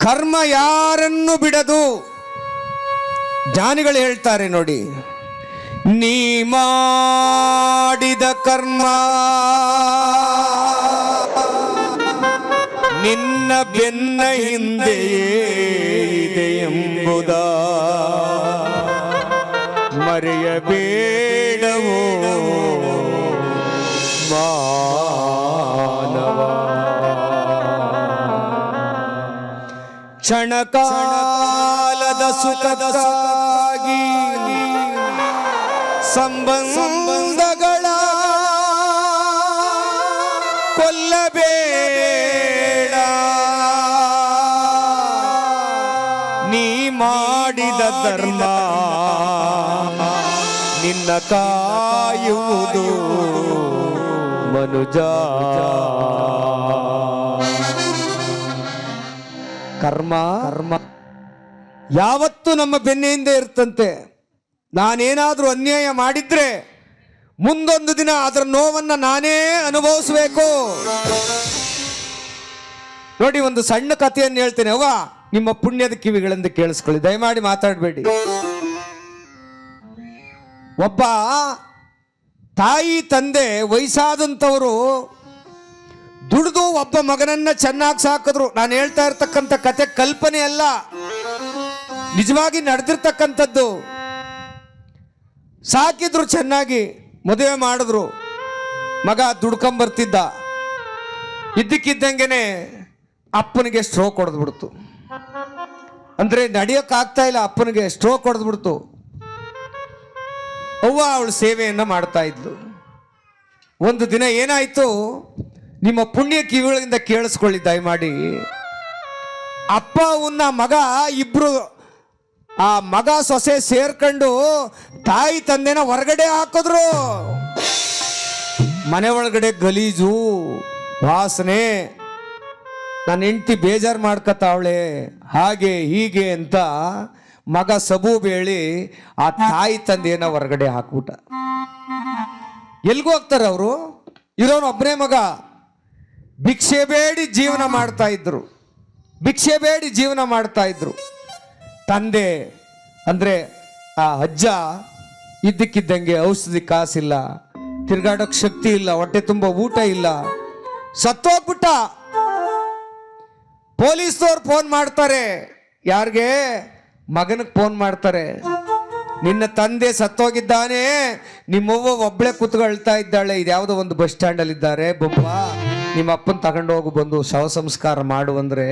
ಕರ್ಮ ಯಾರನ್ನು ಬಿಡದು. ಜ್ಞಾನಿಗಳು ಹೇಳ್ತಾರೆ ನೋಡಿ, ನೀ ಮಾಡಿದ ಕರ್ಮ ನಿನ್ನ ಬೆನ್ನ ಹಿಂದೆಯೇ ಇದೆ ಎಂಬುದ ಮರೆಯಬೇಡವೋ ಮಾನವ. ಕ್ಷಣಕಾಲದ ಸುಖದಗಾಗಿ ಸಂಬಂಧಗಳ ಕೊಲ್ಲಬೇಡ. ನೀ ಮಾಡಿದ ಧರ್ಮ ನಿನ್ನ ಕಾಯುವುದು ಮನುಜ. ಕರ್ಮ ಯಾವತ್ತೂ ನಮ್ಮ ಬೆನ್ನೆಯಿಂದ ಇರ್ತಂತೆ. ನಾನೇನಾದ್ರೂ ಅನ್ಯಾಯ ಮಾಡಿದ್ರೆ ಮುಂದೊಂದು ದಿನ ಅದರ ನೋವನ್ನ ನಾನೇ ಅನುಭವಿಸಬೇಕು. ನೋಡಿ, ಒಂದು ಸಣ್ಣ ಕಥೆಯನ್ನು ಹೇಳ್ತೇನೆ. ಅವ್ವ, ನಿಮ್ಮ ಪುಣ್ಯದ ಕಿವಿಗಳಿಂದ ಕೇಳಿಸ್ಕೊಳ್ಳಿ, ದಯಮಾಡಿ ಮಾತಾಡಬೇಡಿ. ಒಬ್ಬ ತಾಯಿ ತಂದೆ ವಯಸ್ಸಾದಂಥವರು ದುಡಿದು ಒಬ್ಬ ಮಗನನ್ನ ಚೆನ್ನಾಗಿ ಸಾಕಿದ್ರು. ನಾನು ಹೇಳ್ತಾ ಇರ್ತಕ್ಕಂಥ ಕತೆ ಕಲ್ಪನೆ ಅಲ್ಲ, ನಿಜವಾಗಿ ನಡೆದಿರ್ತಕ್ಕಂಥದ್ದು. ಸಾಕಿದ್ರು, ಚೆನ್ನಾಗಿ ಮದುವೆ ಮಾಡಿದ್ರು. ಮಗ ದುಡ್ಕೊಂಬರ್ತಿದ್ದ. ಇದ್ದಕ್ಕಿದ್ದಂಗೆನೆ ಅಪ್ಪನಿಗೆ ಸ್ಟ್ರೋಕ್ ಹೊಡೆದ್ಬಿಡ್ತು. ಅಂದ್ರೆ ನಡೆಯೋಕ್ಕಾಗ್ತಾ ಇಲ್ಲ, ಅಪ್ಪನಿಗೆ ಸ್ಟ್ರೋಕ್ ಹೊಡೆದ್ಬಿಡ್ತು. ಅವ್ವ ಅವಳು ಸೇವೆಯನ್ನ ಮಾಡ್ತಾ ಇದ್ಲು. ಒಂದು ದಿನ ಏನಾಯ್ತು, ನಿಮ್ಮ ಪುಣ್ಯ ಕಿವಿಗಳಿಂದ ಕೇಳಿಸ್ಕೊಳ್ಳಿ ದಯಮಾಡಿ. ಅಪ್ಪ ಅವನ್ನ ಮಗ ಇಬ್ರು, ಆ ಮಗ ಸೊಸೆ ಸೇರ್ಕೊಂಡು ತಾಯಿ ತಂದೆನ ಹೊರಗಡೆ ಹಾಕಿದ್ರು. ಮನೆ ಒಳಗಡೆ ಗಲೀಜು ವಾಸನೆ. ನನ್ನ ಹೆಂಡತಿ ಬೇಜಾರು ಮಾಡ್ಕತ್ತಾವಳೆ, ಹಾಗೆ ಹೀಗೆ ಅಂತ ಮಗ ಸಬೂ ಬೇಳಿ ಆ ತಾಯಿ ತಂದೆಯನ್ನ ಹೊರಗಡೆ ಹಾಕ್ಬಿಟ್ಟ. ಎಲ್ಗೂ ಹೋಗ್ತಾರೆ ಅವರು? ಇರೋನು ಒಬ್ಬನೇ ಮಗ. ಭಿಕ್ಷೆ ಬೇಡಿ ಜೀವನ ಮಾಡ್ತಾ ಇದ್ರು, ಭಿಕ್ಷೆ ಬೇಡಿ ಜೀವನ ಮಾಡ್ತಾ ಇದ್ರು. ತಂದೆ ಅಂದ್ರೆ ಆ ಅಜ್ಜ ಇದ್ದಕ್ಕಿದ್ದಂಗೆ ಔಷಧಿ ಕಾಸಿಲ್ಲ, ತಿರ್ಗಾಡೋಕ್ ಶಕ್ತಿ ಇಲ್ಲ, ಹೊಟ್ಟೆ ತುಂಬ ಊಟ ಇಲ್ಲ, ಸತ್ತೋಗ್ಬಿಟ್ಟ. ಪೊಲೀಸ್ನವ್ರು ಫೋನ್ ಮಾಡ್ತಾರೆ. ಯಾರಿಗೆ? ಮಗನಿಗೆ ಫೋನ್ ಮಾಡ್ತಾರೆ. ನಿನ್ನ ತಂದೆ ಸತ್ತೋಗಿದ್ದಾನೆ, ನಿಮ್ಮವ್ವ ಒಬ್ಳೆ ಕೂತ್ಕೊಳ್ತಾ ಇದ್ದಾಳೆ, ಇದ್ಯಾವುದೋ ಒಂದು ಬಸ್ ಸ್ಟ್ಯಾಂಡ್ ಅಲ್ಲಿ ಇದ್ದಾರೆ, ಬೊಬ್ಬ ನಿಮ್ಮ ಅಪ್ಪನ ತಗೊಂಡೋಗು, ಬಂದು ಶವ ಸಂಸ್ಕಾರ ಮಾಡು ಅಂದ್ರೆ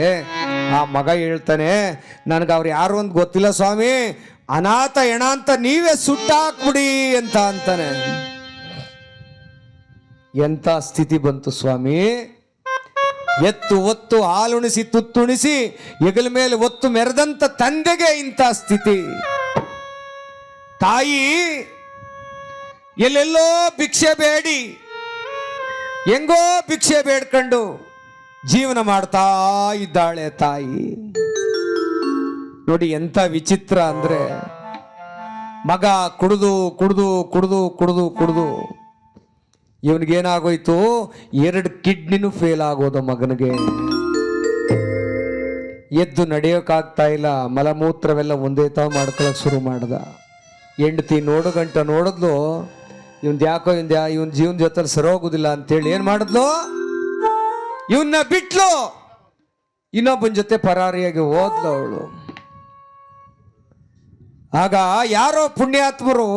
ಆ ಮಗ ಹೇಳ್ತಾನೆ, ನನಗೆ ಅವ್ರು ಯಾರು ಅಂತ ಗೊತ್ತಿಲ್ಲ ಸ್ವಾಮಿ, ಅನಾಥ ಹೆಣ ಅಂತ ನೀವೇ ಸುಟ್ಟಾಕ್ಬಿಡಿ ಅಂತ ಅಂತಾನೆ. ಎಂತ ಸ್ಥಿತಿ ಬಂತು ಸ್ವಾಮಿ. ಎತ್ತು ಒತ್ತು ಹಾಲುಣಿಸಿ ತುತ್ತುಣಿಸಿ ಹೆಗಲ ಮೇಲೆ ಒತ್ತು ಮೆರೆದಂತ ತಂದೆಗೆ ಇಂಥ ಸ್ಥಿತಿ. ತಾಯಿ ಎಲ್ಲೆಲ್ಲೋ ಭಿಕ್ಷೆ ಬೇಡಿ, ಹೆಂಗೋ ಭಿಕ್ಷೆ ಬೇಡ್ಕೊಂಡು ಜೀವನ ಮಾಡ್ತಾ ಇದ್ದಾಳೆ ತಾಯಿ. ನೋಡಿ ಎಂತ ವಿಚಿತ್ರ ಅಂದ್ರೆ, ಮಗ ಕುಡಿದು ಕುಡಿದು ಕುಡಿದು ಕುಡಿದು ಕುಡಿದು ಇವನಿಗೇನಾಗೋಯ್ತು, 2 ಕಿಡ್ನಿನೂ ಫೇಲ್ ಆಗೋದು ಮಗನಿಗೆ. ಎದ್ದು ನಡೆಯೋಕ್ಕಾಗ್ತಾ ಇಲ್ಲ, ಮಲಮೂತ್ರವೆಲ್ಲ ಒಂದೇ ತಾವು ಮಾಡ್ಕೊಳಕ್ ಶುರು ಮಾಡ್ದ. ಹೆಂಡತಿ ನೋಡುಗಂಟ ನೋಡಿದ್ಲು, ಇವನ್ ಜೀವನ ಜೊತೆ ಸರೋಗುದಿಲ್ಲ ಅಂತೇಳಿ ಏನ್ ಮಾಡಿದ್ಲು, ಇವನ್ನ ಬಿಟ್ಲು, ಇನ್ನೊಬ್ಬನ ಜೊತೆ ಪರಾರಿಯಾಗಿ ಹೋದ್ಲು ಅವಳು. ಆಗ ಯಾರೋ ಪುಣ್ಯಾತ್ಮರು,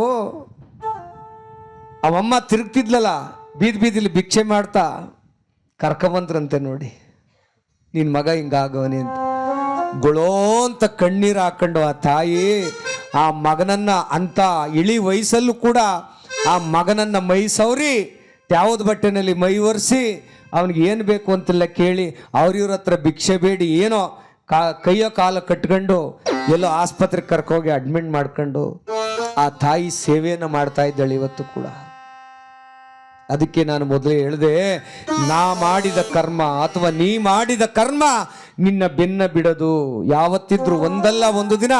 ಅವಮ್ಮ ತಿರುಗ್ತಿದ್ಲಲ್ಲ ಬೀದಿ ಬೀದಿಲಿ ಭಿಕ್ಷೆ ಮಾಡ್ತಾ, ಕರ್ಕೊಂಬಂದ್ರಂತೆ. ನೋಡಿ ನಿನ್ ಮಗ ಹಿಂಗಾಗವನಿ ಅಂತ ಗುಳೋ ಅಂತ ಕಣ್ಣೀರು ಹಾಕೊಂಡು ಆ ತಾಯಿ ಆ ಮಗನನ್ನ ಅಂತ ಇಳಿ ವಯಸ್ಸಲ್ಲೂ ಕೂಡ ಆ ಮಗನನ್ನ ಮೈ ಸೌರಿ ಯಾವ್ದು ಬಟ್ಟೆನಲ್ಲಿ ಮೈ ಒರೆಸಿ ಅವನಿಗೆ ಏನು ಬೇಕು ಅಂತೆಲ್ಲ ಕೇಳಿ ಅವ್ರಿವ್ರ ಹತ್ರ ಭಿಕ್ಷೆ ಬೇಡಿ ಏನೋ ಕೈಯೋ ಕಾಲ ಕಟ್ಕೊಂಡು ಎಲ್ಲೋ ಆಸ್ಪತ್ರೆಗೆ ಕರ್ಕೋಗಿ ಅಡ್ಮಿಟ್ ಮಾಡ್ಕೊಂಡು ಆ ತಾಯಿ ಸೇವೆಯನ್ನು ಮಾಡ್ತಾ ಇದ್ದಾಳೆ ಇವತ್ತು ಕೂಡ. ಅದಕ್ಕೆ ನಾನು ಮೊದಲೇ ಹೇಳಿದೆ, ನಾ ಮಾಡಿದ ಕರ್ಮ ಅಥವಾ ನೀ ಮಾಡಿದ ಕರ್ಮ ನಿನ್ನ ಬೆನ್ನ ಬಿಡದು. ಯಾವತ್ತಿದ್ರು ಒಂದಲ್ಲ ಒಂದು ದಿನ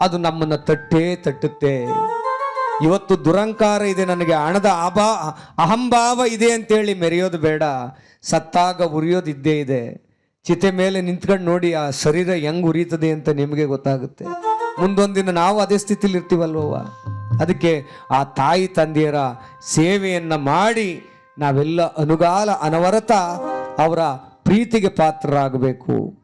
ಅದು ನಮ್ಮನ್ನ ತಟ್ಟುತ್ತೆ. ಇವತ್ತು ದುರಂಕಾರ ಇದೆ, ನನಗೆ ಹಣದ ಅಹಂಭಾವ ಇದೆ ಅಂತೇಳಿ ಮೆರೆಯೋದು ಬೇಡ. ಸತ್ತಾಗ ಉರಿಯೋದು ಇದ್ದೇ ಇದೆ. ಚಿತೆ ಮೇಲೆ ನಿಂತ್ಕೊಂಡು ನೋಡಿ ಆ ಶರೀರ ಹೆಂಗ್ ಉರಿತದೆ ಅಂತ ನಿಮಗೆ ಗೊತ್ತಾಗುತ್ತೆ. ಮುಂದೊಂದಿನ ನಾವು ಅದೇ ಸ್ಥಿತಿಲಿ ಇರ್ತೀವಲ್ವವ್ವ. ಅದಕ್ಕೆ ಆ ತಾಯಿ ತಂದೆಯರ ಸೇವೆಯನ್ನ ಮಾಡಿ ನಾವೆಲ್ಲ ಅನುಗಾಲ ಅನವರತ ಅವರ ಪ್ರೀತಿಗೆ ಪಾತ್ರರಾಗಬೇಕು.